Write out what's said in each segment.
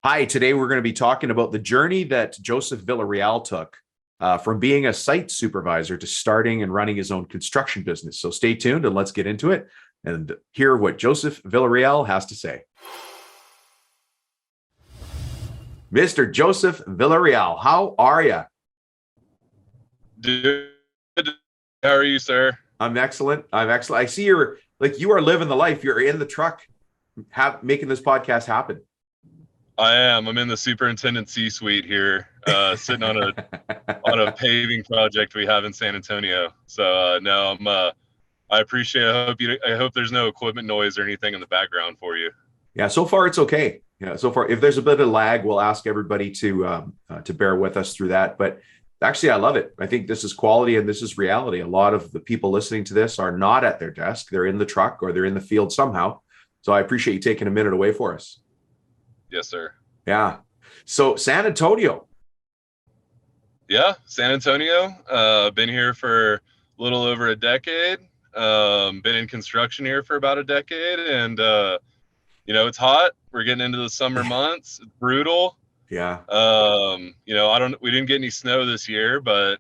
Hi, today we're going to be talking about the journey that Joseph Villareal took from being a site supervisor to starting and running his own construction business. So stay tuned and let's get into it and hear what Joseph Villareal has to say. Mr. Joseph Villareal, how are you? Dude, how are you, sir? I'm excellent. I see you are living the life. You're in the truck, making this podcast happen. I am. I'm in the superintendent C-suite here, sitting on a paving project we have in San Antonio. So no, I'm. I appreciate. I hope there's no equipment noise or anything in the background for you. Yeah, so far it's okay. Yeah, so far if there's a bit of lag, we'll ask everybody to bear with us through that. But actually, I love it. I think this is quality and this is reality. A lot of the people listening to this are not at their desk; they're in the truck or they're in the field somehow. So I appreciate you taking a minute away for us. Yes, sir. Yeah. So San Antonio. Yeah, San Antonio. Been here for a little over a decade. Been in construction here for about a decade, and it's hot. We're getting into the summer months. It's brutal. Yeah. We didn't get any snow this year, but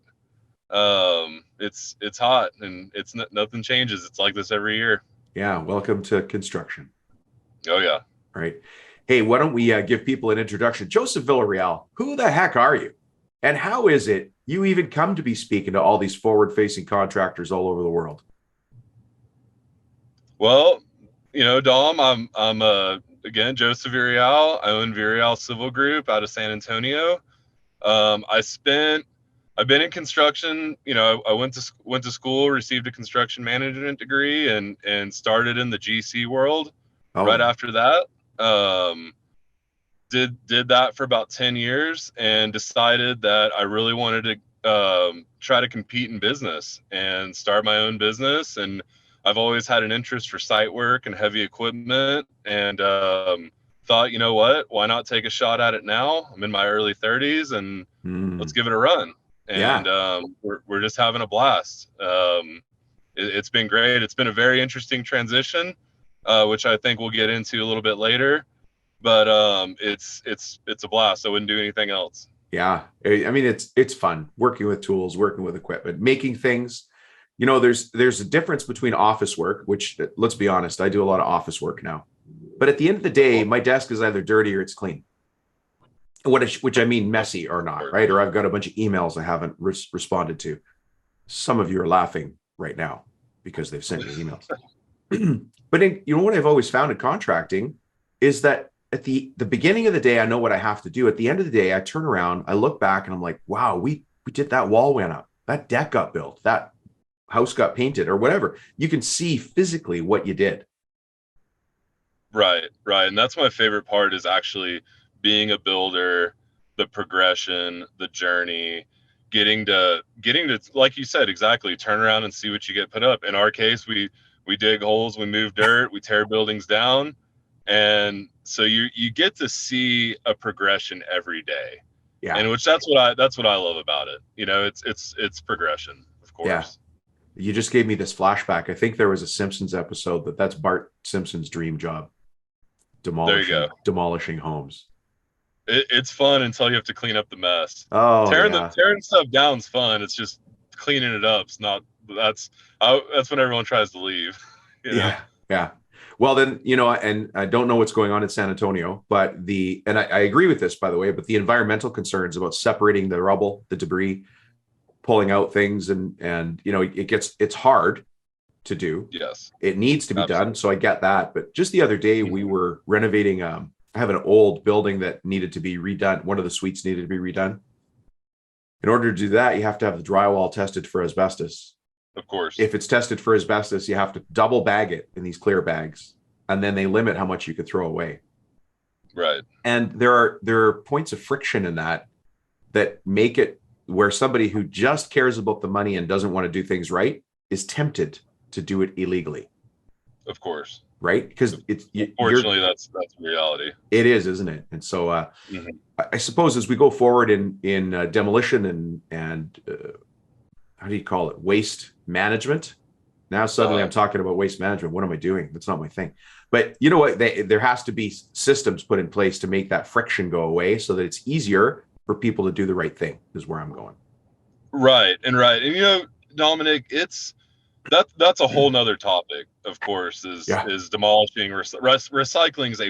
it's hot and nothing changes. It's like this every year. Yeah. Welcome to construction. Oh yeah. Right. Hey, why don't we give people an introduction? Joseph Villareal, who the heck are you? And how is it you even come to be speaking to all these forward-facing contractors all over the world? Well, Dom, I'm again Joseph Villareal. I own Vial Civil Group out of San Antonio. I've been in construction. I went to school, received a construction management degree, and started in the GC world. Right Oh, after that, did that for about 10 years and decided that I really wanted to try to compete in business and start my own business. And I've always had an interest for site work and heavy equipment, and thought, you know what, why not take a shot at it now? I'm in my early 30s and let's give it a run. And yeah. we're just having a blast. It's been great. It's been a very interesting transition, which I think we'll get into a little bit later. But it's a blast. I wouldn't do anything else. Yeah. I mean, it's fun working with tools, working with equipment, making things. There's a difference between office work, which, let's be honest, I do a lot of office work now. But at the end of the day, my desk is either dirty or it's clean. Which I mean messy or not, right? Or I've got a bunch of emails I haven't responded to. Some of you are laughing right now because they've sent me emails. But what I've always found in contracting is that at the beginning of the day, I know what I have to do. At the end of the day, I turn around, I look back, and I'm like, wow, we did that. Wall went up, that deck got built, that house got painted, or whatever. You can see physically what you did. Right. And that's my favorite part, is actually being a builder, the progression, the journey, getting to, like you said, exactly, turn around and see what you get put up. In our case, we dig holes, we move dirt, we tear buildings down. And so you get to see a progression every day. Yeah. And that's what I love about it. It's progression, of course. Yeah. You just gave me this flashback. I think there was a Simpsons episode that's Bart Simpson's dream job. There you go. Demolishing homes. It's fun until you have to clean up the mess. Oh, yeah. Tearing stuff down's fun. It's just cleaning it up's not. That's when everyone tries to leave. Yeah. Yeah. Well, then, and I don't know what's going on in San Antonio, but I agree with this, by the way, but the environmental concerns about separating the rubble, the debris, pulling out things, and it's hard to do. Yes. It needs to be done. So I get that. But just the other day, we were renovating. I have an old building that needed to be redone. One of the suites needed to be redone. In order to do that, you have to have the drywall tested for asbestos. Of course. If it's tested for asbestos, you have to double bag it in these clear bags, and then they limit how much you could throw away. Right. And there are points of friction in that make it where somebody who just cares about the money and doesn't want to do things right is tempted to do it illegally. Of course. Right? Because unfortunately that's reality. It is, isn't it? And so I suppose as we go forward in demolition and how do you call it? Waste management. Now suddenly I'm talking about waste management. What am I doing? That's not my thing. But you know what? There has to be systems put in place to make that friction go away so that it's easier for people to do the right thing, is where I'm going. Right. And Dominic, that's a whole nother topic, of course, Yeah. is demolishing. Recycling is a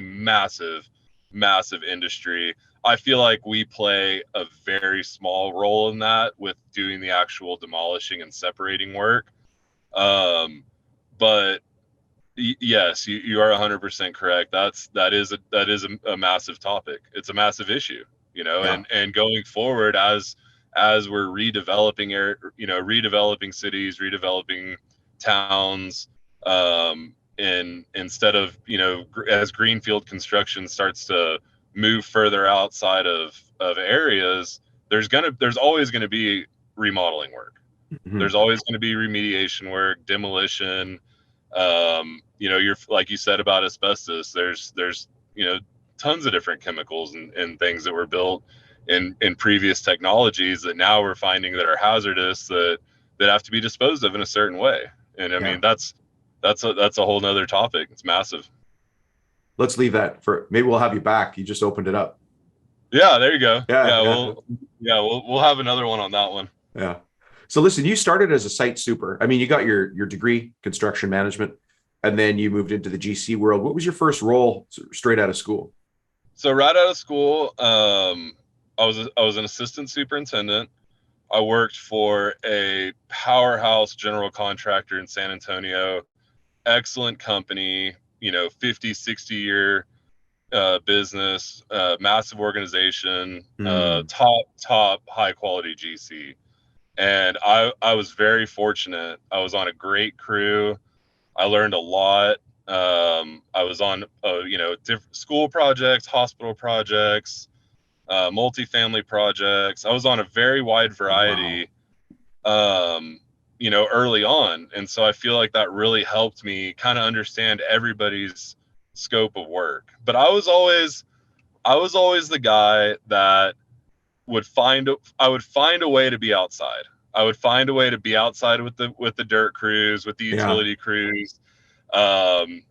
massive industry. I feel like we play a very small role in that with doing the actual demolishing and separating work. But yes, you are 100% correct. That is a massive topic. It's a massive issue, Yeah. and going forward as we're redeveloping cities, redeveloping towns, and instead of, as greenfield construction starts to move further outside of areas, there's always going to be remodeling work. Mhm. There's always going to be remediation work, demolition. You're like you said about asbestos. There's tons of different chemicals and things that were built in previous technologies that now we're finding that are hazardous, that have to be disposed of in a certain way. And I Yeah. mean that's a whole nother topic. It's massive. Let's leave that for maybe we'll have you back. You just opened it up. Yeah, there you go. Yeah. Yeah, Yeah. we'll have another one on that one. Yeah. So listen, you started as a site super. I mean, you got your degree, construction management, and then you moved into the GC world. What was your first role straight out of school? So right out of school, I was an assistant superintendent. I worked for a powerhouse general contractor in San Antonio. Excellent company, 50, 60-year business, massive organization, Hmm. top high quality GC. And I was very fortunate. I was on a great crew. I learned a lot. I was on, different school projects, hospital projects, multifamily projects. I was on a very wide Oh, wow. variety, early on. And so I feel like that really helped me kind of understand everybody's scope of work. But I was always the guy that I would find a way to be outside. I would find a way to be outside with the dirt crews, with the Yeah. utility crews. I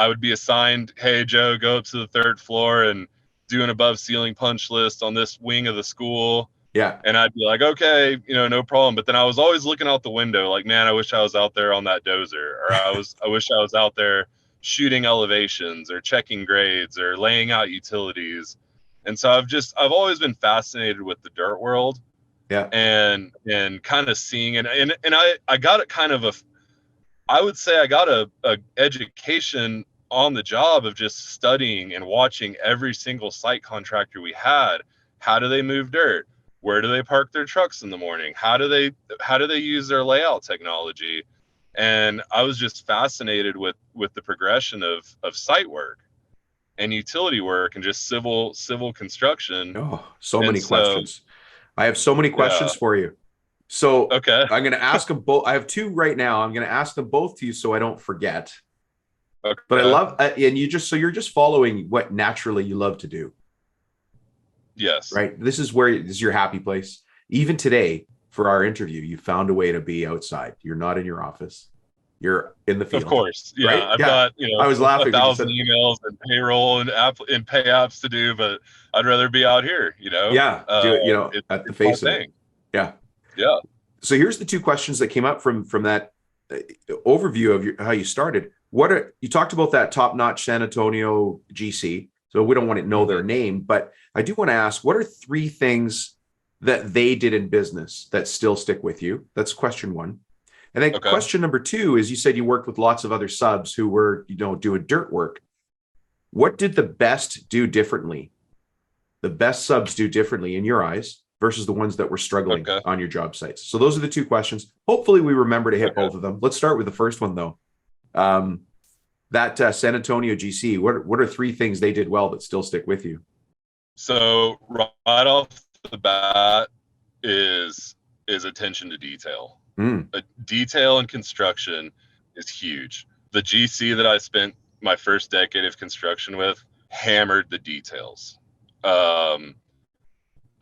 would be assigned, hey Joe, go up to the third floor and do an above ceiling punch list on this wing of the school. Yeah. And I'd be like, okay, no problem. But then I was always looking out the window, like, man, I wish I was out there on that dozer, or I wish I was out there shooting elevations, or checking grades, or laying out utilities. And so I've always been fascinated with the dirt world, Yeah. and kind of seeing it. And I got it kind of I would say I got a education on the job of just studying and watching every single site contractor we had. How do they move dirt? Where do they park their trucks in the morning? How do they use their layout technology? And I was just fascinated with the progression of site work and utility work and just civil construction. Oh, so And many so, questions. I have so many yeah, questions for you. So okay, I'm going to ask them both. I have two right now. I'm going to ask them both to you so I don't forget. But I okay, love, and you're just following what naturally you love to do, yes, right? This is your happy place. Even today, for our interview, you found a way to be outside. You're not in your office. You're in the of field, course, yeah. right? I've Yeah. got I was a laughing when you thousand said, emails and payroll and pay apps to do, but I'd rather be out here. yeah, do it, at the It's my face of it. thing. Yeah. Yeah. So here's the two questions that came up from that overview of how you started. You talked about that top-notch San Antonio GC, so we don't want to know Mhm. their name, but I do want to ask, what are three things that they did in business that still stick with you? That's question one. And then Okay. question number two is, you said you worked with lots of other subs who were, doing dirt work. What did the best do differently? The best subs do differently in your eyes versus the ones that were struggling Okay. on your job sites? So those are the two questions. Hopefully we remember to hit Okay. both of them. Let's start with the first one though. Um, that San Antonio GC, what are three things they did well that still stick with you? So right off the bat is attention to detail. Mm, Detail in construction is huge. The GC that I spent my first decade of construction with hammered the details. Um,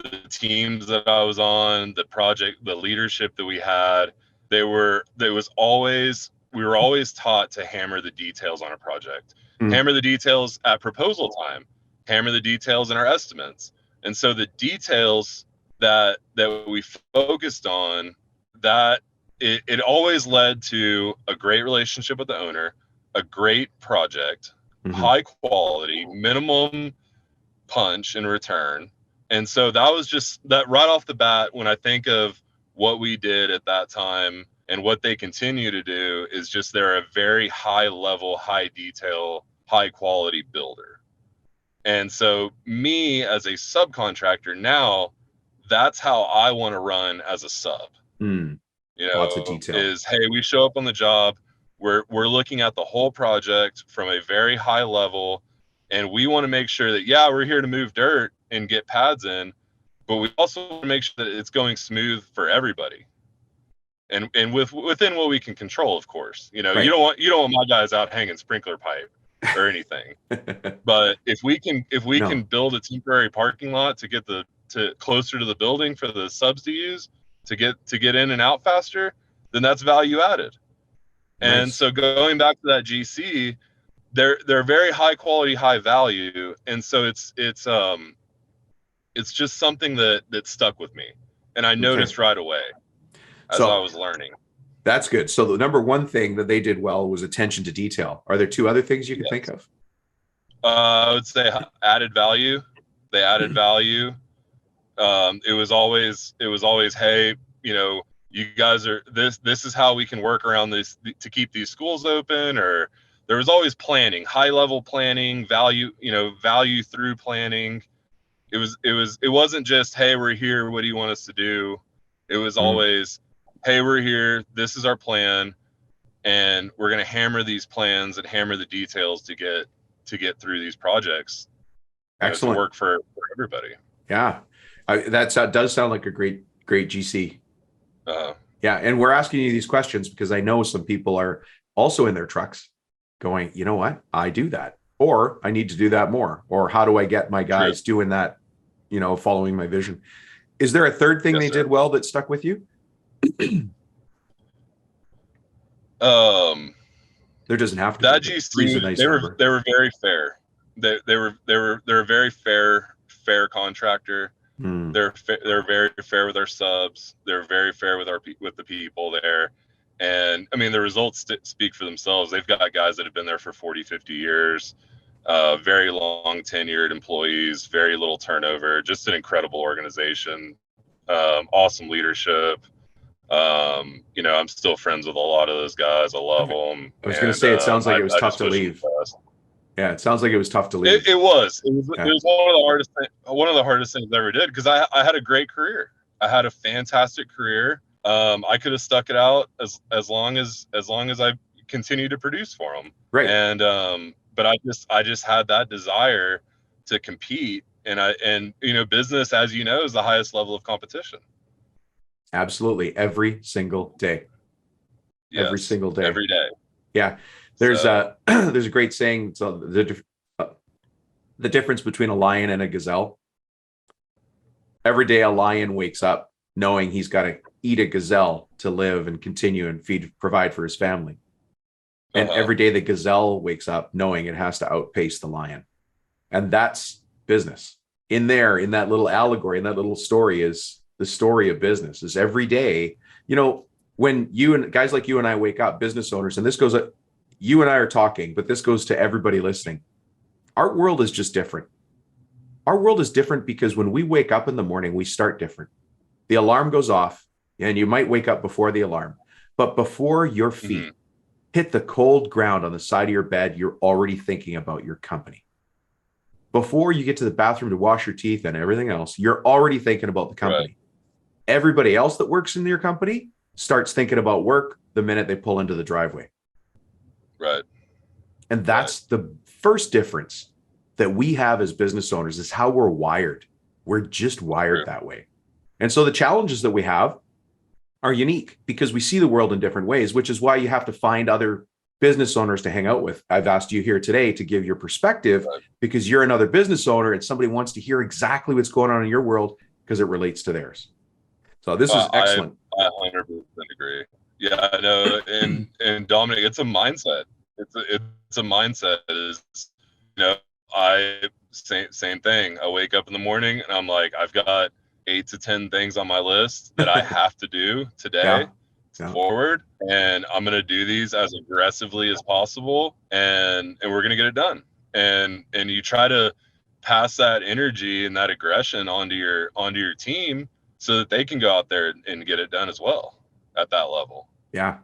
the teams that I was on, the project, the leadership that we had, there was always were always taught to hammer the details on a project, Mm. hammer the details at proposal time, hammer the details in our estimates. And so the details that we focused on, that it always led to a great relationship with the owner, a great project, high quality, minimum punch in return. And so that was just that right off the bat. When I think of what we did at that time and what they continue to do, is just they're a very high level, high detail, high quality builder. And so me as a subcontractor now, that's how I want to run as a sub. Lots of detail. Is, hey, we show up on the job, we're looking at the whole project from a very high level, and we want to make sure that, yeah, we're here to move dirt and get pads in, but we also want to make sure that it's going smooth for everybody. And within what we can control, of course. You know, right. you don't want my guys out hanging sprinkler pipe or anything. But if we can build a temporary parking lot to get to closer to the building for the subs to use, to get in and out faster, then that's value added. Nice. And so going back to that GC, they're very high quality, high value, and so it's just something that stuck with me, and I noticed right away as I was learning. That's good. So the number one thing that they did well was attention to detail. Are there two other things you can think of? I would say added value. They added value. It was always, hey, you know, you guys are this is how we can work around this to keep these schools open. Or there was always planning, high level planning, value through planning. It wasn't just, hey, we're here, what do you want us to do? It was always, hey, we're here, this is our plan, and we're going to hammer these plans and hammer the details to get through these projects. Excellent. To work for everybody. Yeah. That does sound like a great GC. Yeah. And we're asking you these questions because I know some people are also in their trucks going, you know what, I do that, or I need to do that more, or how do I get my guys doing that, you know, following my vision? Is there a third thing they did well that stuck with you? There doesn't have to that be. GC, Nice they were very fair. They're a very fair contractor. They're very fair with our subs. They're very fair with the people there. And I mean, the results speak for themselves. They've got guys that have been there for 40, 50 years, very long tenured employees, very little turnover, just an incredible organization, awesome leadership. You know, I'm still friends with a lot of those guys. I love them. I was going to say, it sounds like it was tough to leave. Yeah, it sounds like it was tough to leave. It was one of the hardest things I ever did, because I had a great career. I had a fantastic career. I could have stuck it out as long as I continued to produce for them. Right. And but I just had that desire to compete, and you know, business, as you know, is the highest level of competition. Absolutely, every single day. Yes, every single day. Every day. Yeah. There's a great saying. So the difference between a lion and a gazelle. Every day a lion wakes up knowing he's got to eat a gazelle to live and continue and provide for his family. And every day the gazelle wakes up knowing it has to outpace the lion. And that's business. In that little allegory, in that little story, is the story of business. Is every day, you know, when you and guys like you and I wake up, business owners, and this goes, you and I are talking, but this goes to everybody listening. Our world is just different. Our world is different because when we wake up in the morning, we start different. The alarm goes off, and you might wake up before the alarm, but before your feet hit the cold ground on the side of your bed, you're already thinking about your company. Before you get to the bathroom to wash your teeth and everything else, you're already thinking about the company. Right. Everybody else that works in your company starts thinking about work the minute they pull into the driveway. Right. And that's the first difference that we have as business owners, is how we're wired. We're just wired that way. And so the challenges that we have are unique because we see the world in different ways, which is why you have to find other business owners to hang out with. I've asked you here today to give your perspective because you're another business owner and somebody wants to hear exactly what's going on in your world because it relates to theirs. So this is excellent. I 100% agree. Yeah, I know. And Dominic, it's a mindset. It's a mindset. Is, you know, I same thing. I wake up in the morning and I'm like, I've got 8 to 10 things on my list that I have to do today Yeah. Yeah. forward, and I'm gonna do these as aggressively as possible, and we're gonna get it done. And you try to pass that energy and that aggression onto your team so that they can go out there and get it done as well at that level. Yeah.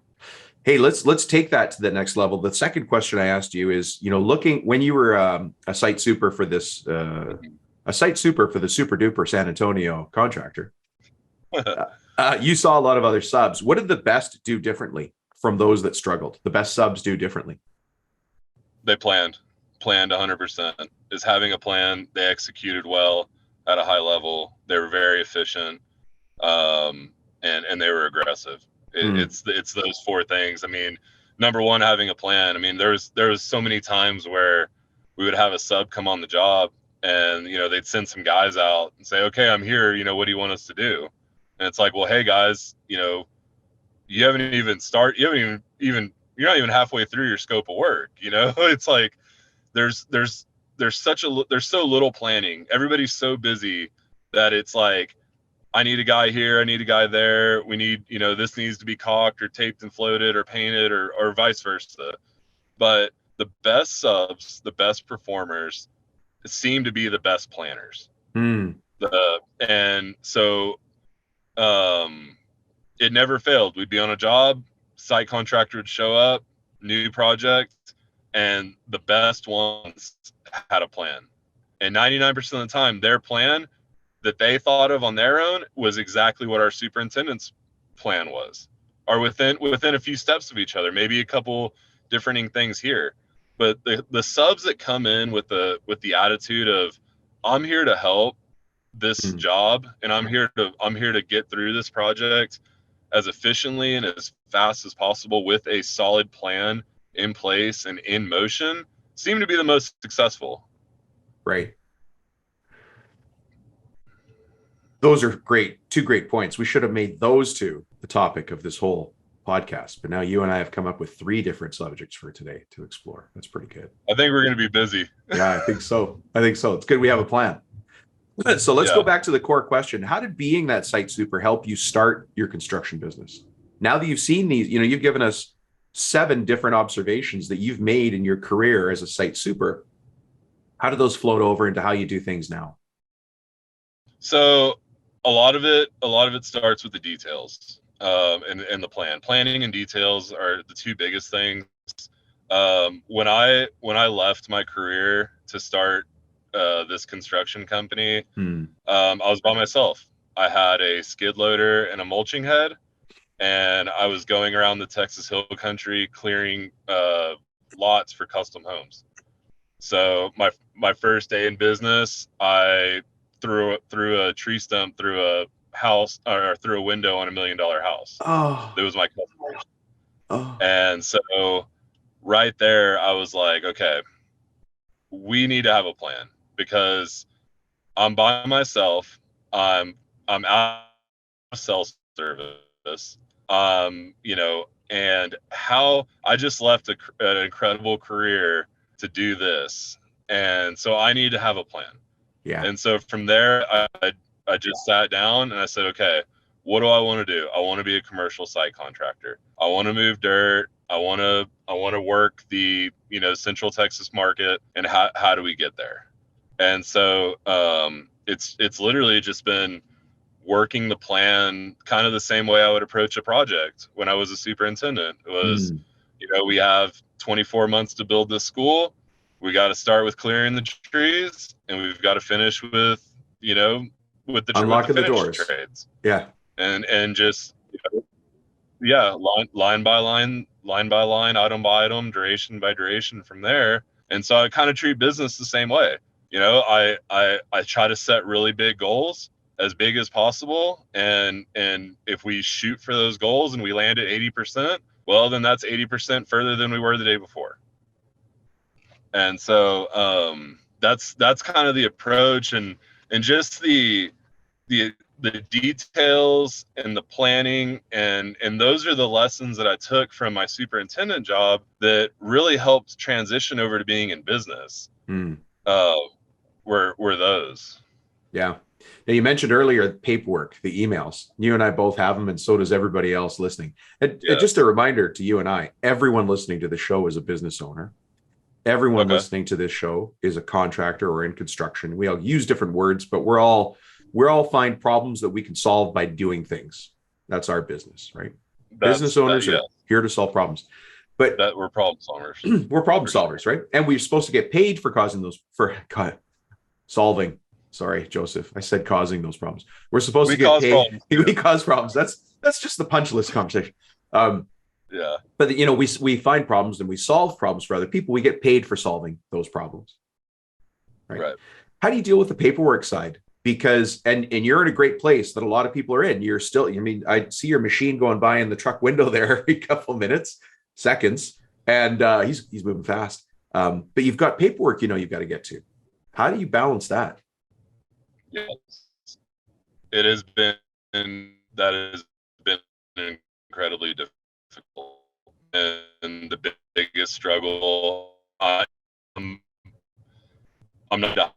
Hey, let's take that to the next level. The second question I asked you is, looking when you were a site super for this, a site super for the super duper San Antonio contractor, you saw a lot of other subs. What did the best do differently from those that struggled? The best subs do differently. They planned 100%. Is having a plan. They executed well at a high level. They were very efficient, and they were aggressive. Mm. It's those four things. I mean, number one, having a plan. I mean, there was so many times where we would have a sub come on the job, and they'd send some guys out and say, "Okay, I'm here. What do you want us to do?" And it's like, "Well, hey guys, you haven't even start. You haven't even you're not even halfway through your scope of work. It's like there's there's there's so little planning. Everybody's so busy that it's like, I need a guy here, I need a guy there. We need, this needs to be caulked or taped and floated or painted or vice versa. But the best subs, the best performers seem to be the best planners. Mm. And so it never failed. We'd be on a job, site contractor would show up, new project, and the best ones had a plan. And 99% of the time, their plan that they thought of on their own was exactly what our superintendent's plan was, or within a few steps of each other, maybe a couple differing things here. But the subs that come in with the attitude of, I'm here to help this Mm. job, and I'm here to get through this project as efficiently and as fast as possible with a solid plan in place and in motion, seem to be the most successful. Right. Those are great. Two great points. We should have made those two the topic of this whole podcast, but now you and I have come up with three different subjects for today to explore. That's pretty good. I think we're going to be busy. Yeah, I think so. I think so. It's good we have a plan. So let's go Yeah. back to the core question. How did being that site super help you start your construction business? Now that you've seen these, you've given us 7 different observations that you've made in your career as a site super. How do those float over into how you do things now? So a lot of it starts with the details, and the plan. Planning and details are the two biggest things. When I left my career to start this construction company, Hmm. I was by myself. I had a skid loader and a mulching head, and I was going around the Texas Hill Country clearing lots for custom homes. So my first day in business, I threw a tree stump through a house, or through a window on $1 million house. Oh, That was my customer. oh, And so right there, I was like, okay, we need to have a plan, because I'm by myself. I'm out of cell service. And how I just left an incredible career to do this, and so I need to have a plan. yeah. And so from there, I just sat down and I said, okay, what do I want to do? I want to be a commercial site contractor. I want to move dirt. I want to work the Central Texas market, and how do we get there? And so it's literally just been working the plan kind of the same way I would approach a project when I was a superintendent. It was, Hmm. we have 24 months to build this school. We got to start with clearing the trees, and we've got to finish with the Unlocking the finish doors. trades, Yeah. and just yeah, line by line, item by item, duration by duration from there. And so I kind of treat business the same way. I try to set really big goals, as big as possible, and if we shoot for those goals and we land at 80%, well, then that's 80% further than we were the day before. And so that's kind of the approach, and just the details and the planning, and those are the lessons that I took from my superintendent job that really helped transition over to being in business. Uh, were those. Yeah. Now you mentioned earlier paperwork, the emails. You and I both have them, and so does everybody else listening. And Yeah. just a reminder to you and I, everyone listening to the show is a business owner. Everyone Okay. listening to this show is a contractor or in construction. We all use different words, but we're all find problems that we can solve by doing things. That's our business, right? Business owners Yeah. are here to solve problems. But That we're problem solvers. we're problem solvers, right? And we're supposed to get paid for causing those solving. Sorry, Joseph. I said causing those problems. We're supposed to get paid. We cause problems. That's just the punch list conversation. Yeah. But we find problems and we solve problems for other people. We get paid for solving those problems. Right. How do you deal with the paperwork side? Because and you're in a great place that a lot of people are in. You're still, I see your machine going by in the truck window there every couple minutes, seconds, and he's moving fast. But you've got paperwork, you've got to get to. How do you balance that? Yes. It has been incredibly difficult, and the biggest struggle. I'm not.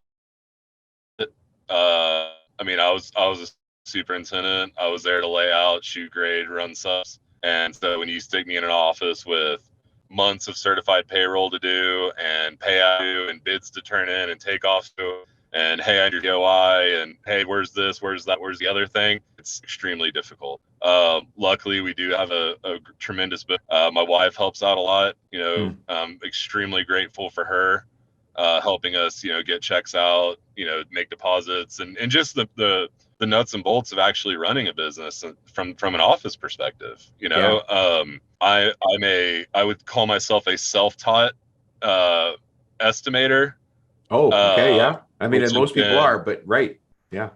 I was a superintendent. I was there to lay out, shoot grade, run subs, and so when you stick me in an office with months of certified payroll to do and payout and bids to turn in and take off and hey, I need your DOI and hey, where's this, where's that, where's the other thing? It's extremely difficult. Luckily, we do have a tremendous. My wife helps out a lot. I'm extremely grateful for her helping us, get checks out, make deposits, and just the nuts and bolts of actually running a business from an office perspective. I would call myself a self-taught estimator. Oh, okay, yeah. And most people are, but right, yeah.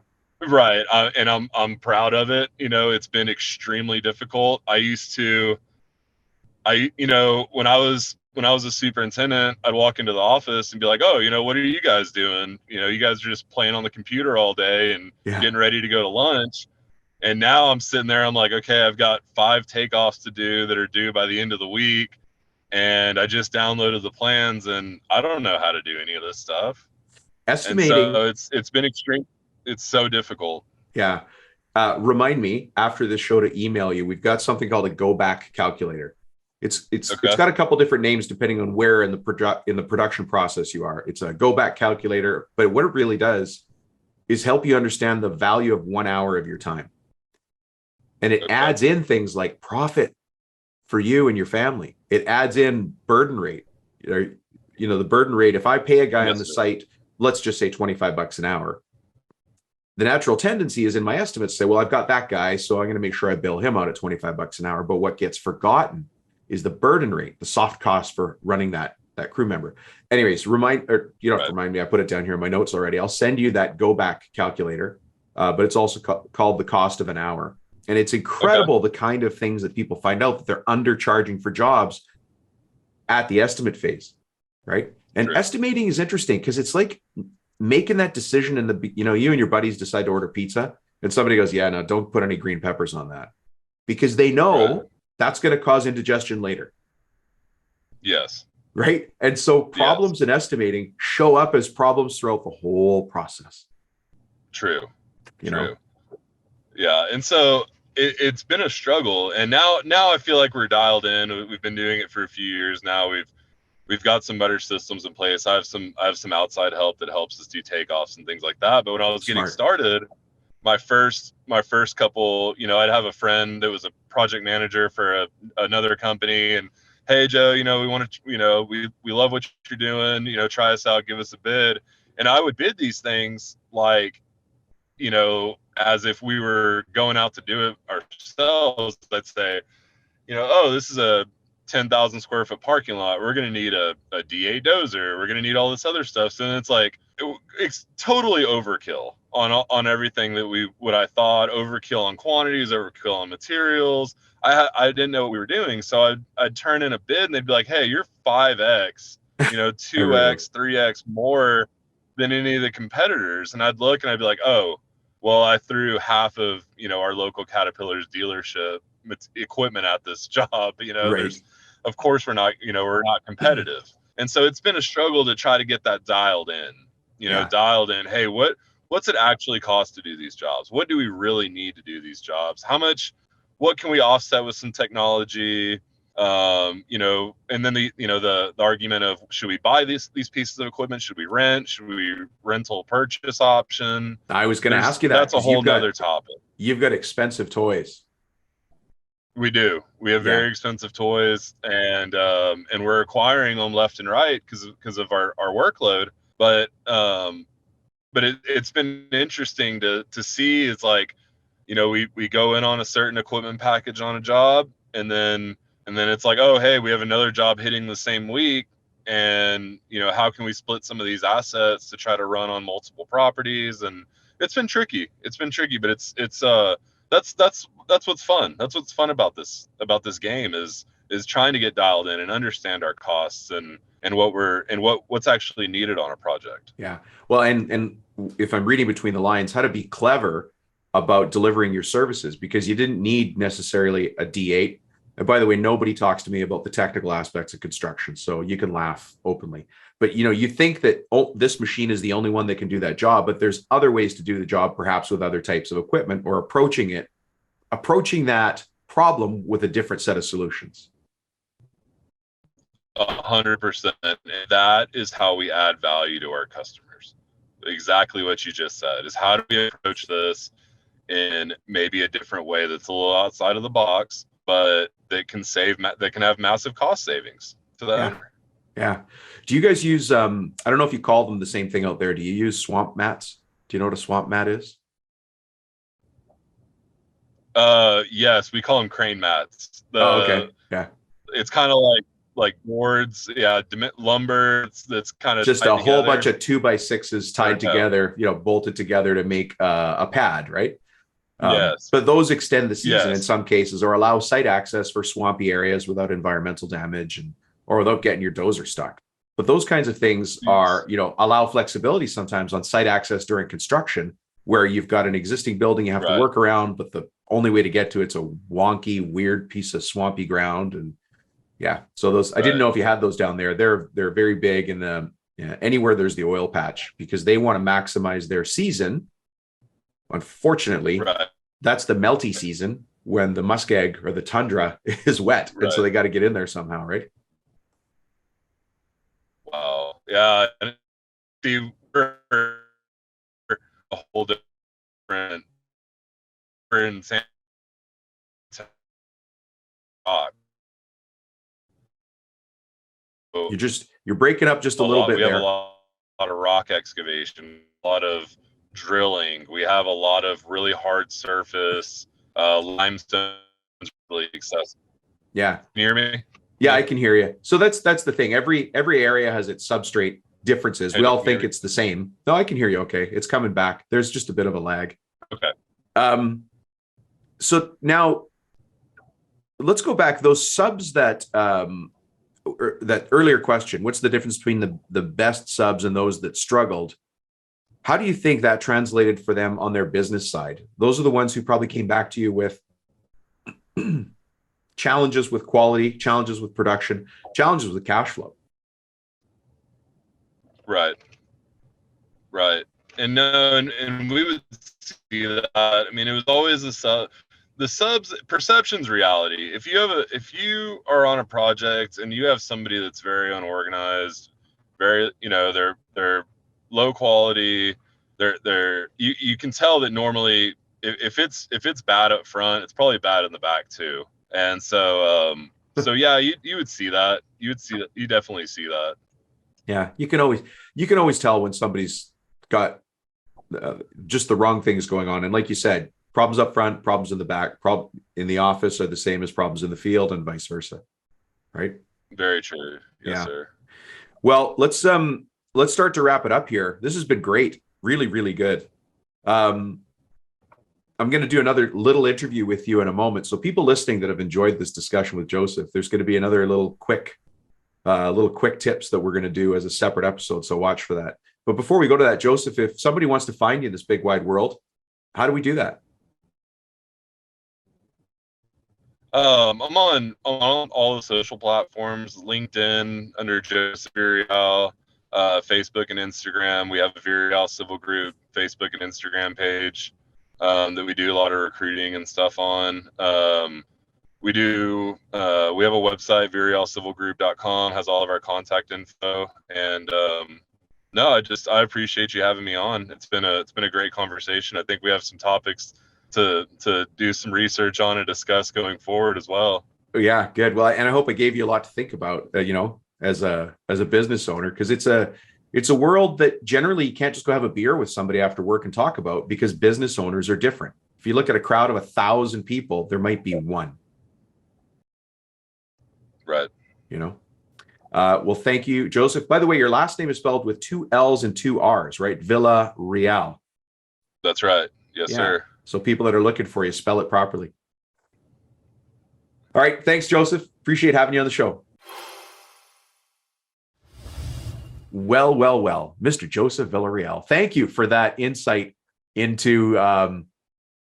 Right, and I'm proud of it. It's been extremely difficult. When I was a superintendent, I'd walk into the office and be like, "Oh, what are you guys doing? You guys are just playing on the computer all day and getting ready to go to lunch." And now I'm sitting there, I'm like, "Okay, I've got 5 takeoffs to do that are due by the end of the week, and I just downloaded the plans, and I don't know how to do any of this stuff." Estimating. And so it's been extreme. It's so difficult. Yeah. Remind me after this show to email you. We've got something called a go back calculator. It's got a couple different names depending on where in the production process you are. It's a go back calculator, but what it really does is help you understand the value of 1 hour of your time. And it adds in things like profit for you and your family. It adds in burden rate. The burden rate, if I pay a guy on the site, let's just say $25 an hour, the natural tendency is in my estimates to say, well, I've got that guy, so I'm going to make sure I bill him out at $25 an hour. But what gets forgotten is the burden rate, the soft cost for running that crew member. Anyways, you don't have to remind me. I put it down here in my notes already. I'll send you that go back calculator, but it's also called the cost of an hour. And it's incredible the kind of things that people find out that they're undercharging for jobs at the estimate phase, right? And estimating is interesting because it's like making that decision in the, you and your buddies decide to order pizza and somebody goes, yeah, no, don't put any green peppers on that, because they know that's going to cause indigestion later. Yes. Right. And so problems in estimating show up as problems throughout the whole process. True. Yeah. And so it's been a struggle, and now I feel like we're dialed in. We've been doing it for a few years now. We've got some better systems in place. I have some outside help that helps us do takeoffs and things like that. But when I was getting started, my first couple, I'd have a friend that was a project manager for another company, and hey, Joe, we want to, we love what you're doing. Try us out, give us a bid. And I would bid these things like, as if we were going out to do it ourselves. Let's say, oh, this is a 10,000 square foot parking lot. We're going to need a DA dozer. We're going to need all this other stuff. So then it's like, it's totally overkill on everything that what I thought, overkill on quantities, overkill on materials. I didn't know what we were doing. So I'd turn in a bid and they'd be like, hey, you're 5X, 2X, 3X more than any of the competitors. And I'd look and I'd be like, oh, well, I threw half of, our local Caterpillar's dealership equipment at this job. Right. There's, of course, we're not competitive. And so it's been a struggle to try to get that dialed in, Yeah. Hey, what's it actually cost to do these jobs? What do we really need to do these jobs? What can we offset with some technology? And then the argument of, should we buy these pieces of equipment? Should we rent? Should we rental purchase option? I was going to ask you that That's a because whole nother topic. you've got expensive toys. We do. We have Yeah. very expensive toys, and we're acquiring them left and right because of our workload. But it's been interesting to see. It's like, we go in on a certain equipment package on a job, and then it's like, oh, hey, we have another job hitting the same week, and how can we split some of these assets to try to run on multiple properties? And it's been tricky. But it's that's what's fun. That's what's fun about this game is trying to get dialed in and understand our costs and what's actually needed on a project. Yeah. Well, and if I'm reading between the lines, how to be clever about delivering your services, because you didn't need necessarily a D8. And by the way, nobody talks to me about the technical aspects of construction, so you can laugh openly. But you think that, oh, this machine is the only one that can do that job, but there's other ways to do the job, perhaps with other types of equipment, or approaching that problem with a different set of solutions. 100%. That is how we add value to our customers. Exactly what you just said is, how do we approach this in maybe a different way that's a little outside of the box, but that can have massive cost savings to the owner. Yeah. Do you guys use, I don't know if you call them the same thing out there. Do you use swamp mats? Do you know what a swamp mat is? Yes, we call them crane mats. Okay. Yeah. It's kind of like boards, lumber. That's kind of just a whole bunch of 2x6s tied together, bolted together to make a pad, right? Yes. But those extend the season in some cases, or allow site access for swampy areas without environmental damage or without getting your dozer stuck. But those kinds of things are, allow flexibility sometimes on site access during construction, where you've got an existing building you have to work around, but the only way to get to it's a wonky, weird piece of swampy ground. And so those, I didn't know if you had those down there. They're very big in the anywhere there's the oil patch, because they want to maximize their season. Unfortunately, that's the melty season when the muskeg or the tundra is wet. And so they got to get in there somehow, right? Wow. Yeah. See, we're a whole different, we're in San You're breaking up just a little bit. We have a lot of rock excavation, a lot of drilling. We have a lot of really hard surface. Limestone is really accessible. Yeah. Can you hear me? Yeah, I can hear you. So that's the thing. Every area has its substrate differences. We all think it's the same. No, I can hear you. Okay. It's coming back. There's just a bit of a lag. Okay. So now let's go back. Those subs that earlier question, what's the difference between the best subs and those that struggled? How do you think that translated for them on their business side? Those are the ones who probably came back to you with challenges with quality, challenges with production, challenges with cash flow. Right. And we would see that. I mean, it was always the subs. Perception's reality. If you are on a project and you have somebody that's very unorganized, very, they're low quality, you can tell that normally if it's bad up front, it's probably bad in the back too. And so yeah, you would see that. You definitely see that. Yeah, you can always tell when somebody's got just the wrong things going on. And like you said, problems up front, problems in the back, problem in the office are the same as problems in the field, and vice versa. Right? Very true. Yes, sir. Well, let's start to wrap it up here. This has been great. Really, really good. I'm going to do another little interview with you in a moment. So people listening that have enjoyed this discussion with Joseph, there's going to be another little quick tips that we're going to do as a separate episode. So watch for that. But before we go to that, Joseph, if somebody wants to find you in this big wide world, How do we do that? I'm on all the social platforms, LinkedIn under Joseph Villareal, Facebook and Instagram. We have a Vial Civil Group Facebook and Instagram page that we do a lot of recruiting and stuff on. We have a website, vialcivilgroup.com, has all of our contact info. And no, I appreciate you having me on. It's been a great conversation. I think we have some topics to do some research on and discuss going forward as well. Yeah, good. Well, and I hope I gave you a lot to think about, as a business owner, because it's a world that generally you can't just go have a beer with somebody after work and talk about, because business owners are different. If you look at a crowd of 1,000 people, there might be one. Right. Well, thank you, Joseph. By the way, your last name is spelled with 2 L's and 2 R's, right? Villarreal. That's right. Yes, Yeah. sir. So people that are looking for you, spell it properly. All right. Thanks, Joseph. Appreciate having you on the show. Well, Mr. Joseph Villareal, thank you for that insight into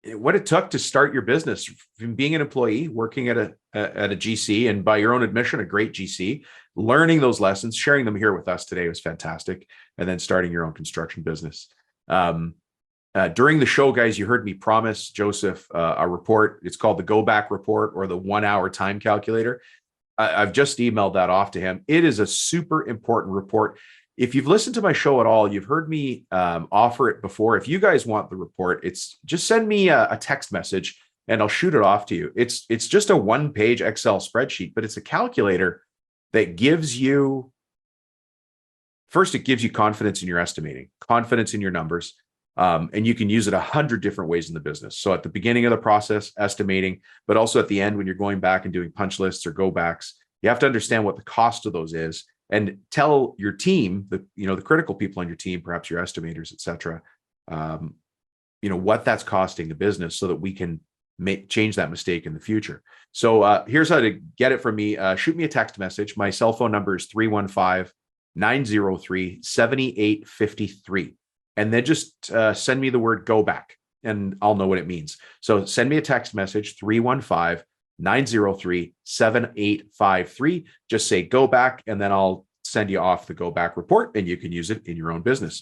what it took to start your business, from being an employee, working at a GC, and by your own admission, a great GC, learning those lessons, sharing them here with us today was fantastic, and then starting your own construction business. During the show, guys, you heard me promise Joseph a report. It's called the Go Back Report, or the 1 hour time calculator. I've just emailed that off to him. It is a super important report. If you've listened to my show at all, you've heard me offer it before. If you guys want the report, it's just send me a text message and I'll shoot it off to you. It's just a 1-page Excel spreadsheet, but it's a calculator that gives you, first, it gives you confidence in your estimating, confidence in your numbers. And you can use it 100 different ways in the business. So at the beginning of the process, estimating, but also at the end, when you're going back and doing punch lists or go backs, you have to understand what the cost of those is, and tell your team, the critical people on your team, perhaps your estimators, et cetera, what that's costing the business, so that we can change that mistake in the future. So here's how to get it from me. Shoot me a text message. My cell phone number is 315-903-7853. And then just send me the word "go back" and I'll know what it means. So send me a text message, 315-903-7853. Just say "go back," and then I'll send you off the Go Back report, and you can use it in your own business.